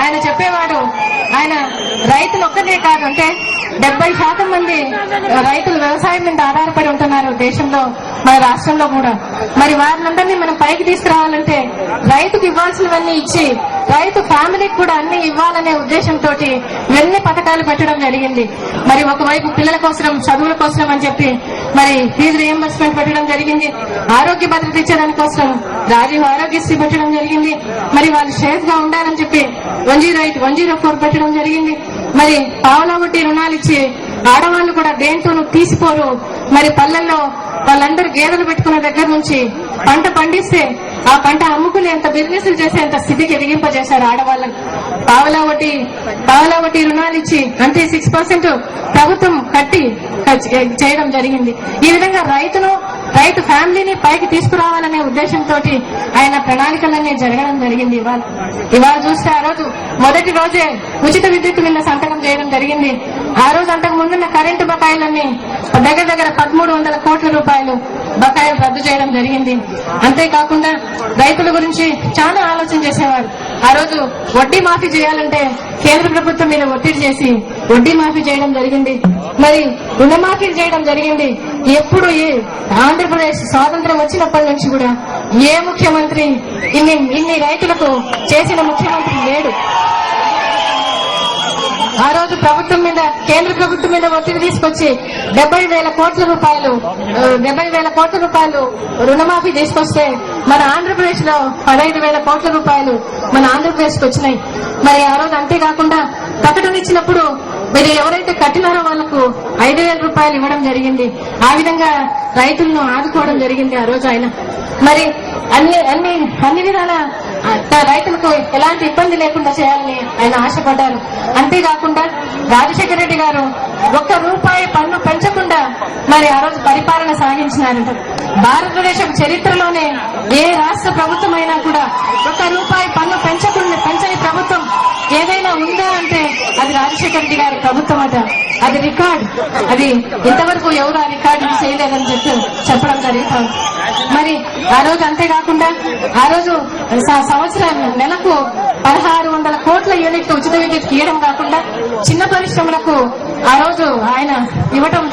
ఆయన చెప్పేవాడు, ఆయన రైతులు ఒక్కనే కాదు, అంటే 70% మంది రైతులు వ్యవసాయం మీద ఆధారపడి ఉంటున్నారు దేశంలో, మన రాష్ట్రంలో కూడా. మరి వారినందరినీ మనం పైకి తీసుకురావాలంటే రైతుకు ఇవ్వాల్సినవన్నీ ఇచ్చి రైతు ఫ్యామిలీకి కూడా అన్ని ఇవ్వాలనే ఉద్దేశంతో ఇవన్నీ పథకాలు పెట్టడం జరిగింది. మరి ఒకవైపు పిల్లల కోసం, చదువుల కోసం అని చెప్పి మరి ఫీజు రియంబర్స్మెంట్ పెట్టడం జరిగింది. ఆరోగ్య భద్రత ఇచ్చేదానికోసం రాజీవ్ ఆరోగ్యశ్రీ పెట్టడం జరిగింది. మరి వాళ్ళు సేఫ్ గా ఉండాలని చెప్పి 108, 104 పెట్టడం జరిగింది. మరి పావలా వడ్డీ రుణాలు ఇచ్చి ఆడవాళ్లు కూడా దేంతోనూ తీసిపోరు. మరి పల్లెల్లో వాళ్ళందరూ గేదెలు పెట్టుకున్న దగ్గర నుంచి పంట పండిస్తే ఆ పంట అమ్ముకునేంత బిజినెస్లు చేసేంత స్థితికి ఎదిగింపజేశారు ఆడవాళ్ళని. పావలా వడ్డీ రుణాలు ఇచ్చి అంటే 6% ప్రభుత్వం కట్టి చేయడం జరిగింది. ఈ విధంగా రైతు ఫ్యామిలీని పైకి తీసుకురావాలనే ఉద్దేశంతో ఆయన ప్రణాళికలన్నీ జరగడం జరిగింది. ఇవాళ చూస్తే ఆ రోజు మొదటి రోజే ఉచిత విద్యుత్ బిల్ల సంతకం చేయడం జరిగింది. ఆ రోజు అంతకు ముందున్న కరెంటు బకాయిలన్నీ దగ్గర 1300 కోట్ల రూపాయలు బకాయిలు రద్దు చేయడం జరిగింది. అంతేకాకుండా రైతుల గురించి చాలా ఆలోచన చేసేవారు. ఆ రోజు వడ్డీ మాఫీ చేయాలంటే కేంద్ర ప్రభుత్వం మీద ఒత్తిడి చేసి వడ్డీ మాఫీ చేయడం జరిగింది. మరి రుణమాఫీ చేయడం జరిగింది. ఎప్పుడు ఈ ఆంధ్రప్రదేశ్ స్వాతంత్రం వచ్చినప్పటి నుంచి కూడా ఏ ముఖ్యమంత్రి ఇన్ని రైతులకు చేసిన ముఖ్యమంత్రి లేడు. ఆ రోజు కేంద్ర ప్రభుత్వం మీద ఒత్తిడి తీసుకొచ్చి 70,000 కోట్ల రూపాయలు రుణమాఫీ తీసుకొస్తే మన ఆంధ్రప్రదేశ్ లో 15,000 కోట్ల రూపాయలు మన ఆంధ్రప్రదేశ్ కు వచ్చినాయి. మరి ఆ రోజు అంతేకాకుండా ప్రకటన ఇచ్చినప్పుడు మీరు ఎవరైతే కట్టినారో వాళ్లకు 5,000 రూపాయలు ఇవ్వడం జరిగింది. ఆ విధంగా రైతులను ఆదుకోవడం జరిగింది ఆ రోజు ఆయన. మరి అన్ని విధాల రైతులకు ఎలాంటి ఇబ్బంది లేకుండా చేయాలని ఆయన ఆశపడ్డారు. అంతేకాకుండా రాజశేఖర రెడ్డి గారు ₹1 పన్ను పెంచకుండా మరి ఆ రోజు పరిపాలన సాగించినారంట. భారతదేశం చరిత్రలోనే ఏ రాష్ట్ర ప్రభుత్వం అయినా కూడా ₹1 పన్ను పెంచని ప్రభుత్వం ఏదైనా ఉందా అంటే అది రాజశేఖర రెడ్డి గారి ప్రభుత్వం అట. అది రికార్డ్. అది ఇంతవరకు ఎవరు ఆ రికార్డు చేయలేదని చెప్పడం జరుగుతుంది. మరి ఆ రోజు అంతేకాకుండా ఆ రోజు సంవత్సరం నెలకు 1,600 కోట్ల యూనిట్లు ఉచిత విద్యుత్ ఇవ్వడం కాకుండా చిన్న పరిశ్రమలకు ఆ రోజు ఆయన ఇవ్వటం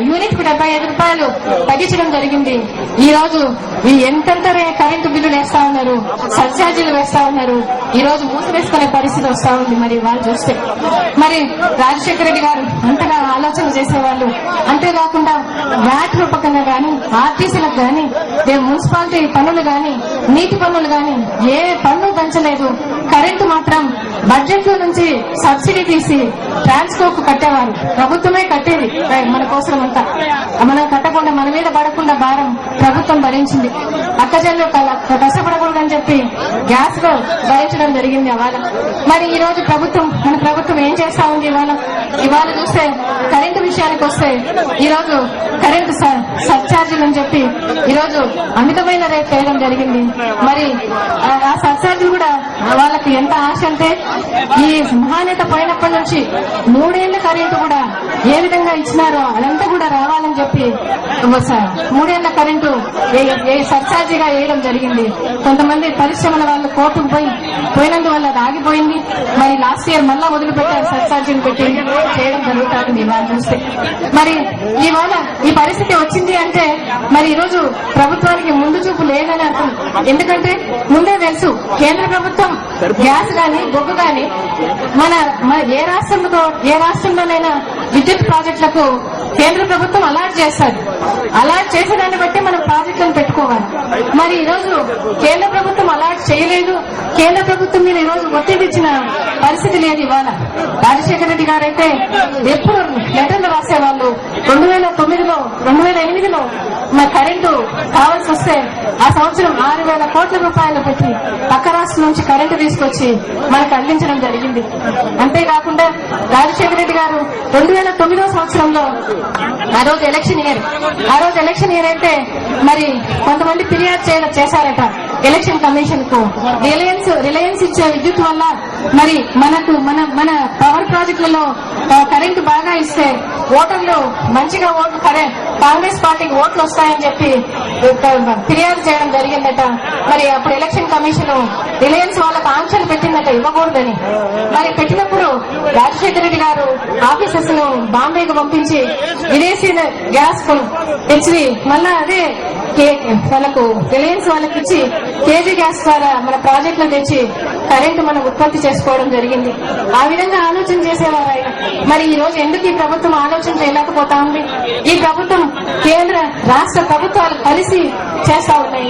యూనిట్ కు 75 రూపాయలు తగ్గించడం జరిగింది. ఈ రోజు ఎంతెంత కరెంటు బిల్లులు వేస్తా ఉన్నారు, సబ్సిడీలు వేస్తా ఉన్నారు. ఈ రోజు మూసివేసుకునే పరిస్థితి వస్తా ఉంది. మరి వాళ్ళు చూస్తే మరి రాజశేఖర రెడ్డి గారు అంతగా ఆలోచన చేసేవాళ్ళు. అంతేకాకుండా వ్యాట్ రూపకంగా గాని, ఆర్టీసీలకు గాని, మున్సిపాలిటీ పన్నులు గాని, నీటి పన్నులు గాని ఏ పన్ను పెంచలేదు. కరెంటు మాత్రం బడ్జెట్ లో నుంచి సబ్సిడీ తీసి ట్రాన్స్కోకు కట్టేవారు. ప్రభుత్వమే కట్టేది మన కోసం అంతా. మనం కట్టకుండా మన మీద పడకుండా భారం ప్రభుత్వం భరించింది. అక్కజల్లు కష్టపడకూడదని చెప్పి గ్యాస్ లో భరించడం జరిగింది అవాళ. మరి ఈ రోజు మన ప్రభుత్వం ఏం చేస్తా ఉంది ఇవాళ చూస్తే కరెంటు విషయానికి వస్తే ఈ రోజు కరెంటు సర్ఛార్జీలు అని చెప్పి ఈ రోజు అమితమైన రేట్ చేయడం జరిగింది. మరి ఆ సర్ఛార్జీలు కూడా వాళ్ళకి ఎంత ఆశ అంటే ఈ మహానేత పోయినప్పటి నుంచి 3 ఏళ్ల కరెంటు కూడా ఏ విధంగా ఇచ్చినారో అదంతా కూడా రావాలని చెప్పి 3 ఏళ్ల కరెంటు సర్ఛార్జీగా వేయడం జరిగింది. కొంతమంది పరిశ్రమల వాళ్ళు కోర్టుకు పోయినందువల్ల అది ఆగిపోయింది. మరి లాస్ట్ ఇయర్ మళ్ళా మొదలుపెట్టారు సర్ఛార్జీని పెట్టి చేయడం జరుగుతుంది ఇవాళ చూస్తే. మరి ఇవాళ ఈ పరిస్థితి వచ్చింది అంటే మరి ఈ రోజు ప్రభుత్వానికి ముందు చూపు లేదని అర్థం. ఎందుకంటే ముందే తెలుసు కేంద్ర ప్రభుత్వం గ్యాస్ గాని, బొగ్గు గాని మన ఏ రాష్ట్రంలోనైనా విద్యుత్ ప్రాజెక్టులకు కేంద్ర ప్రభుత్వం అలాట్ చేస్తారు. అలాట్ చేసేదాన్ని బట్టి మనం ప్రాజెక్టులను పెట్టుకోవాలి. మరి ఈ రోజు కేంద్ర ప్రభుత్వం అలాట్ చేయలేదు. కేంద్ర ప్రభుత్వం మీద ఈ రోజు ఒత్తిడి ఇచ్చిన పరిస్థితి లేదు. ఇవాళ రాజశేఖర రెడ్డి గారైతే ఎప్పుడు లెటర్లు రాసేవాళ్ళు. 2009లో 2008లో మన కరెంటు కావాల్సి వస్తే ఆ సంవత్సరం 6,000 కోట్ల రూపాయలు పెట్టి పక్క రాష్ట్రం నుంచి కరెంటు తీసుకొచ్చి మనకు అందించడం జరిగింది. అంతేకాకుండా రాజశేఖర రెడ్డి గారు 2009 సంవత్సరంలో ఆ రోజు ఎలక్షన్ ఇయర్ అయితే మరి కొంతమంది ఫిర్యాదు చేశారట ఎలక్షన్ కమిషన్ కు. రిలయన్స్ ఇచ్చే విద్యుత్ వల్ల మరి మన పవర్ ప్రాజెక్టులలో కరెంటు బాగా ఇస్తే ఓటర్లు మంచిగా కాంగ్రెస్ పార్టీకి ఓట్లు వస్తాయని చెప్పి ఫిర్యాదు చేయడం జరిగిందట. మరి అప్పుడు ఎలక్షన్ కమిషన్ రిలయన్స్ వాళ్ళకు ఆంక్షలు పెట్టిందట ఇవ్వకూడదని. మరి పెట్టినప్పుడు రాజశేఖర రెడ్డి గారు ఆఫీసర్స్ ను బాంబేకు పంపించి విదేశీ గ్యాస్ తెచ్చి మళ్ళా అదే వాళ్ళకు రిలయన్స్ వాళ్ళకి ఇచ్చి కేజీ గ్యాస్ ద్వారా మన ప్రాజెక్టులు తెచ్చి కరెంటు మనం ఉత్పత్తి చేసుకోవడం జరిగింది. ఆ విధంగా ఆలోచన చేసేవారు ఆయన. మరి ఈ రోజు ఎందుకు ఈ ప్రభుత్వం ఆలోచన చేయలేకపోతా ఉంది? ఈ ప్రభుత్వం కేంద్ర రాష్ట్ర ప్రభుత్వాలు కలిసి చేస్తా ఉన్నాయి.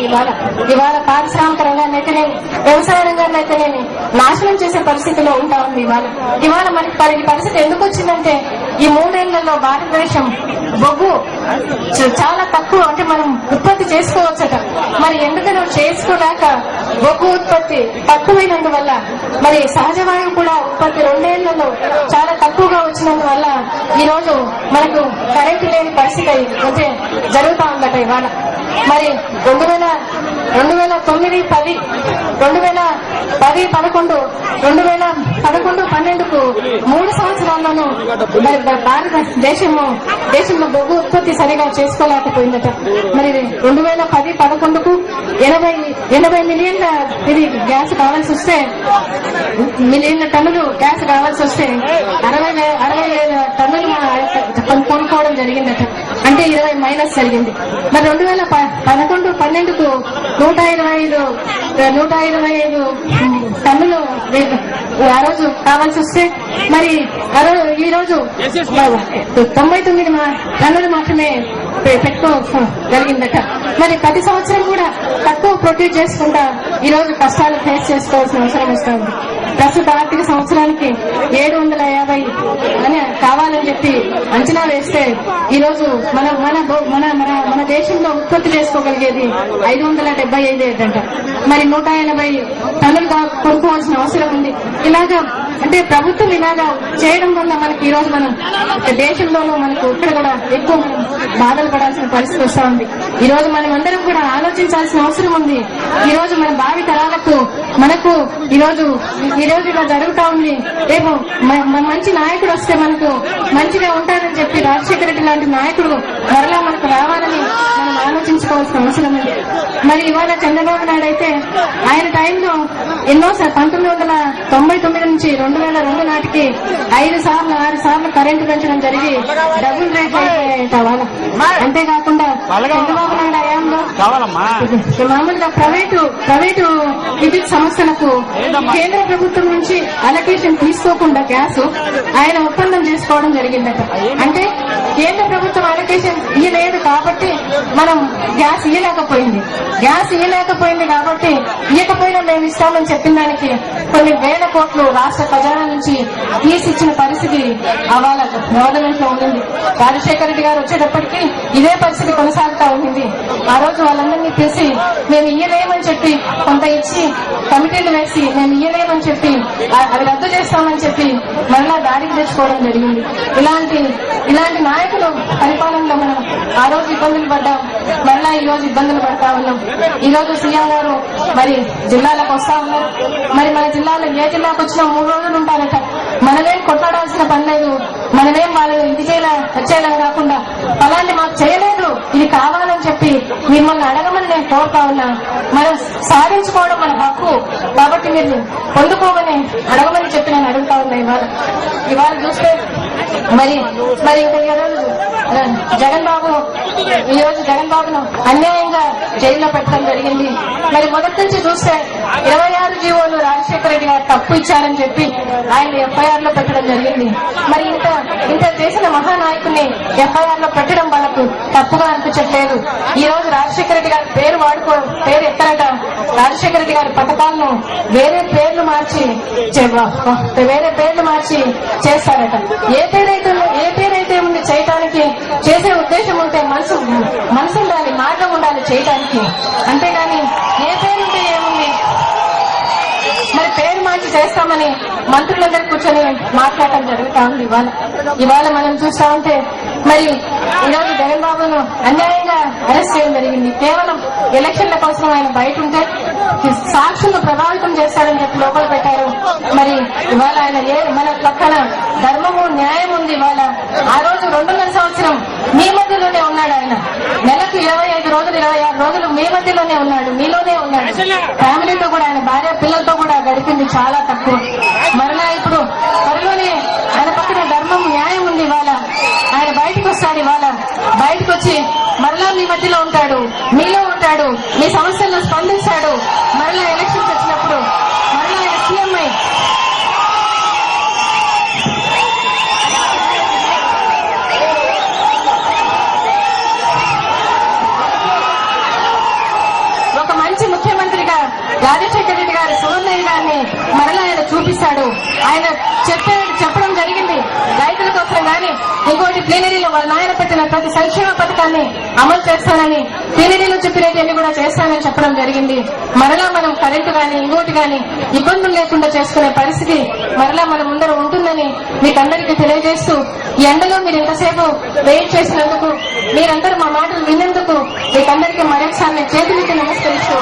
ఇవాళ పారిశ్రామిక రంగాన్ని అయితేనేమి, వ్యవసాయ రంగాన్ని అయితేనేమి నాశనం చేసే పరిస్థితిలో ఉంటా ఉంది. ఇవాళ మనకి ఈ పరిస్థితి ఎందుకు వచ్చిందంటే ఈ 3 ఏళ్లలో భారతదేశం బొగ్గు చాలా తక్కువ, అంటే మనం ఉత్పత్తి చేసుకోవచ్చట. మరి ఎందుకనో చేసుకోలేక బొగ్గు ఉత్పత్తి తక్కువైనందువల్ల మరి సహజ వాయువు కూడా ఉత్పత్తి 2 ఏళ్లలో చాలా తక్కువగా వచ్చినందువల్ల ఈ రోజు మనకు కరెంటు లేని పరిస్థితి అయితే జరుగుతా ఉందట. ఇవాళ మరి 2009, 10, 2010, 11, 2012కు 3 సంవత్సరాల్లోనూ మరి దేశంలో బొగ్గు ఉత్పత్తి సరిగా చేసుకోలేకపోయిందట. మరి 2010, 11కు 80 మిలియన్ల ఇది గ్యాస్ కావాల్సి వస్తే, మిలియన్ల టన్నులు గ్యాస్ కావాల్సి వస్తే 60,000 టన్నులు కొనుక్కోవడం జరిగిందట. అంటే 20 మైనస్ జరిగింది. మరి 2011, 12కు 125 టన్నులు ఆ రోజు కావాల్సి వస్తే మరి ఈ రోజు 99 టన్నులు మాత్రమే పెట్టుకోగలిగిందట. మరి ప్రతి సంవత్సరం కూడా తక్కువ ప్రొడ్యూస్ చేసుకుంటా ఈ రోజు కష్టాలు ఫేస్ చేసుకోవాల్సిన అవసరం వస్తుంది. ప్రస్తుత ఆర్థిక సంవత్సరానికి 750 అని కావాలని చెప్పి అంచనా వేస్తే ఈ రోజు మన దేశంలో ఉత్పత్తి చేసుకోగలిగేది 575 అంట. మరి 180 టన్నులు కొనుక్కోవాల్సిన అవసరం ఉంది. ఇలాగా అంటే ప్రభుత్వం ఇలాగా చేయడం వల్ల మనకి ఈ రోజు మనం దేశంలోనూ మనకు ఇక్కడ కూడా ఎక్కువ బాధలు పడాల్సిన పరిస్థితి వస్తా ఉంది. ఈ రోజు మనం అందరం కూడా ఆలోచించాల్సిన అవసరం ఉంది. ఈ రోజు మన భావి తరాలకు మనకు ఈ రోజు ఇలా జరుగుతా ఉంది. రేపు మంచి నాయకుడు వస్తే మనకు మంచిగా ఉంటారని చెప్పి రాజశేఖర రెడ్డి లాంటి నాయకుడు మరలా మనకు రావాలని మనం ఆలోచించుకోవాల్సిన అవసరం ఉంది. మరి ఇవాళ చంద్రబాబు నాయుడు అయితే ఆయన టైంలో ఎన్నో 1999 నుంచి 2002 నాటికి 5 సార్లు 6 సార్లు కరెంటు పెంచడం జరిగి డబుల్ రేట్ అయిపోయాయట వాళ్ళ. అంతేకాకుండా చంద్రబాబు నాయుడు హయాంలో మామూలుగా ప్రైవేటు విద్యుత్ సంస్థలకు కేంద్ర ప్రభుత్వం నుంచి అలొకేషన్ తీసుకోకుండా గ్యాస్ ఆయన ఒప్పందం చేసుకోవడం జరిగిందట. అంటే కేంద్ర ప్రభుత్వం అలొకేషన్ ఇయ్యలేదు కాబట్టి మనం గ్యాస్ ఇయ్యలేకపోయింది కాబట్టి ఇయ్యకపోయినా మేము ఇస్తామని చెప్పిన దానికి కొన్ని వేల కోట్లు రాష్ట్ర ఖజానా నుంచి తీసిచ్చిన పరిస్థితి అవాళ గవర్నమెంట్ లో ఉండింది. రాజశేఖర రెడ్డి గారు వచ్చేటప్పటికి ఇదే పరిస్థితి కొనసాగుతా ఉండింది. ఆ రోజు వాళ్ళందరినీ పిలిచి మేము ఇయ్యలేమని చెప్పి కొంత ఇచ్చి కమిటీలు వేసి మేము ఇయ్యలేమని చెప్పి అది రద్దు చేస్తామని చెప్పి మరలా దాడికి తెచ్చుకోవడం జరిగింది. ఇలాంటి నాయకులు పరిపాలనలో మనం ఆ రోజు ఇబ్బందులు పడ్డాం, మరలా ఈ రోజు ఇబ్బందులు పడతా ఉన్నాం. ఈ రోజు సీఎం గారు మరి జిల్లాలకు వస్తా ఉన్నారు. మరి మన జిల్లాలో ఏ జిల్లాకు వచ్చినా 3 రోజులు ఉంటారట. మనమేం కొట్లాడాల్సిన పని లేదు. మనమేం వాళ్ళు ఇది వచ్చేయాలని కాకుండా ఫలాన్ని మాకు చేయలేదు, ఇది కావాలని చెప్పి మిమ్మల్ని అడగమని నేను కోరుతా ఉన్నా. మనం సాధించుకోవడం మన హక్కు కాబట్టి మీరు పొందుకోమని అడగమని చెప్పి నేను అడుగుతా ఉన్నా. ఇవాళ చూస్తే మరి ఇంకా ఈ రోజు జగన్ బాబును అన్యాయంగా జైల్లో పెట్టడం జరిగింది. మరి మొదటి నుంచి చూస్తే 26 జీవోలు రాజశేఖర రెడ్డి గారు తప్పు ఇచ్చారని చెప్పి ఆయన ఎఫ్ఐఆర్ లో పెట్టడం జరిగింది. మరి ఇంత చేసిన మహానాయకుని ఎఫ్ఐఆర్ లో పెట్టడం వాళ్ళకు తప్పుగా అనిపించట్లేదు. ఈ రోజు రాజశేఖర రెడ్డి గారి పేరు ఎత్తారట. రాజశేఖర రెడ్డి గారి పథకాలను వేరే పేర్లు మార్చి చేస్తారట. ఏ పేరైతే ఉంది చేయటానికి, చేసే ఉద్దేశం ఉంటే మనసు ఉండాలి, మార్గం ఉండాలి చేయటానికి. అంతేగాని ఏ పేరుంటే ఏముంది. మరి పేరు మార్చి చేస్తామని మంత్రులందరూ కూర్చొని మాట్లాడటం జరుగుతా ఉంది. ఇవాళ మనం చూస్తా ఉంటే మరి ఈరోజు జగన్ బాబును అన్యాయంగా అరెస్ట్ చేయడం జరిగింది. కేవలం ఎలక్షన్ల కోసం ఆయన బయట ఉంటే సాక్షులను ప్రభావితం చేస్తారని చెప్పి లోపల పెట్టారు. మరి ఇవాళ ఆయన మన పక్కన ధర్మము న్యాయం ఉంది. ఇవాళ ఆ రోజు 2.5 సంవత్సరం మీ మధ్యలోనే ఉన్నాడు ఆయన. నెలకు 25 రోజులు 26 రోజులు మీ మధ్యలోనే ఉన్నాడు, మీలోనే ఉన్నాడు. ఫ్యామిలీతో కూడా ఆయన భార్య పిల్లలతో కూడా గడిపింది చాలా తక్కువ. మరలా ఇప్పుడు త్వరలోనే ఆయన పక్కన ధర్మం న్యాయం ఉంది. ఇవాళ ఆయన బయటకు వస్తాడు. ఇవాళ బయటకు వచ్చి మరలా మీ మధ్యలో ఉంటాడు, మీలో ఉంటాడు, మీ సమస్యలను స్పందిస్తాడు. మరలా ఎలక్షన్స్ వచ్చినప్పుడు మరలా ఆయన సీఎం అయి ఒక మంచి ముఖ్యమంత్రిగా రాజశేఖర రెడ్డి గారు సువర్ణయ్య గారిని మరలా ఆయన చూపిస్తాడు. ఆయన చెప్పడం జరిగింది రైతుల కోసం గాని ఇంకోటి ప్లీనరీలో వాళ్ళ నాయన పెట్టిన ప్రతి సంక్షేమ పథకాన్ని అమలు చేస్తానని ప్లీనరీలో చెప్పినట్టు కూడా చేస్తానని చెప్పడం జరిగింది. మరలా మనం కరెంటు గాని ఇంకోటి గాని ఇబ్బందులు లేకుండా చేసుకునే పరిస్థితి మరలా మన ముందర ఉంటుందని మీకందరికీ తెలియజేస్తూ, ఈ ఎండలో మీరు ఇంతసేపు వెయిట్ చేసినందుకు, మీరందరూ మా మాటలు విన్నందుకు మీకందరికీ మరొకసారి చేతులెత్తి నమస్కరిస్తూ